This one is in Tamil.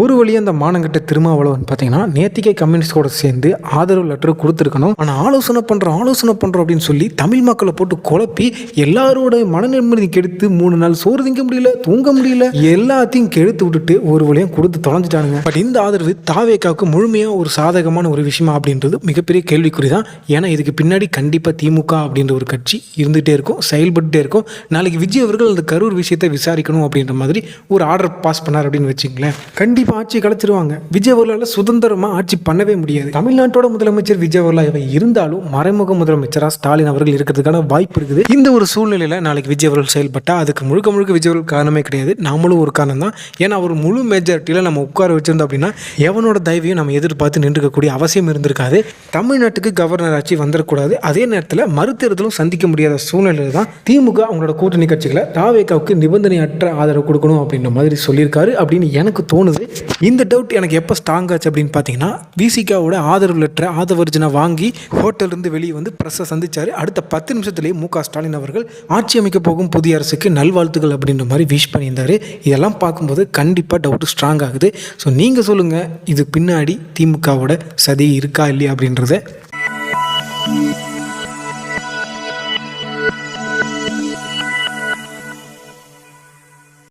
ஒரு வழியாக அந்த மானங்கட்ட திருமாவளவன் பார்த்தீங்கன்னா நேத்திக்கே கம்யூனிஸ்டோட சேர்ந்து ஆதரவு லெட்டர் கொடுத்துருக்கணும். ஆனால் ஆலோசனை பண்ணுறோம் அப்படின்னு சொல்லி தமிழ் மக்களை போட்டு குழப்பி எல்லாரோட மனநிம்மதி கெடுத்து 3 நாள் சோறு திங்க முடியல, தூங்க முடியல, எல்லாத்தையும் கெடுத்து விட்டுட்டு ஒரு வழியாக கொடுத்து தொலைஞ்சிட்டானுங்க. பட் இந்த ஆதரவு தாவேக்காவுக்கு முழுமையாக ஒரு சாதகமான ஒரு விஷயமா அப்படின்றது மிகப்பெரிய கேள்விக்குறி தான். ஏன்னா இதுக்கு பின்னாடி கண்டிப்பாக திமுக அப்படின்ற ஒரு கட்சி இருந்துகிட்டே இருக்கும், செயல்பட்டுட்டே இருக்கும். நாளைக்கு விஜய் அவர்கள் அந்த கரூர் விஷயத்தை விசாரிக்கணும் அப்படின்ற மாதிரி ஒரு ஆர்டர் பாஸ் பண்ணார் அப்படின்னு வச்சுங்களேன், கண்டிப்பாக ஆட்சி கலைச்சிருவாங்க. விஜய் அவர்களால் சுதந்திரமா ஆட்சி பண்ணவே முடியாது. தமிழ்நாட்டோட முதலமைச்சர் விஜய் அவர்களாக இருந்தாலும் மறைமுக முதலமைச்சராக ஸ்டாலின் அவர்கள் இருக்கிறதுக்கான வாய்ப்பு இருக்குது. இந்த ஒரு சூழ்நிலையில் நாளைக்கு விஜய் அவர்கள் செயல்பட்டா அதுக்கு முழுக்க முழுக்க விஜய் அவர்கள் காரணமே கிடையாது, நாமளும் ஒரு காரணம் தான். ஏன்னா அவர் முழு மெஜாரிட்டியில் நம்ம உட்கார வச்சிருந்தோம் அப்படின்னா எவனோட தயவையும் நம்ம எதிர்பார்த்து நின்றுக்கக்கூடிய அவசியம் இருந்திருக்காது. தமிழ்நாட்டுக்கு கவர்னர் ஆட்சி வந்துடக்கூடாது. அதே நேரத்தில் மறுதேர்தலும் சந்திக்க முடியாத சூழ்நிலையில் தான் திமுக அவங்களோட கூட்டணி கட்சிகளை தாவேக்காவுக்கு நிபந்தனையற்ற ஆதரவு கொடுக்கணும் அப்படின்ற மாதிரி சொல்லியிருக்காரு அப்படின்னு எனக்கு தோணுது. இந்த டவுட் எனக்கு எப்போ ஸ்ட்ராங் ஆச்சு அப்படின்னு பார்த்தீங்கன்னா, விசிகாவோட ஆதரவு லெட்டரை ஆதவர்ஜனை வாங்கி ஹோட்டலிருந்து வெளியே வந்து ப்ரெஸ்ஸை சந்திச்சார். அடுத்த 10 நிமிஷத்துலேயே மு.க. ஸ்டாலின் அவர்கள் ஆட்சி அமைக்க போகும் புதிய அரசுக்கு நல்வாழ்த்துக்கள் அப்படின்ற மாதிரி விஷ் பண்ணியிருந்தார். இதெல்லாம் பார்க்கும்போது கண்டிப்பாக டவுட்டு ஸ்ட்ராங் ஆகுது. ஸோ நீங்கள் சொல்லுங்கள், இது பின்னாடி திமுகவோட சதி இருக்கா இல்லையா அப்படின்றத.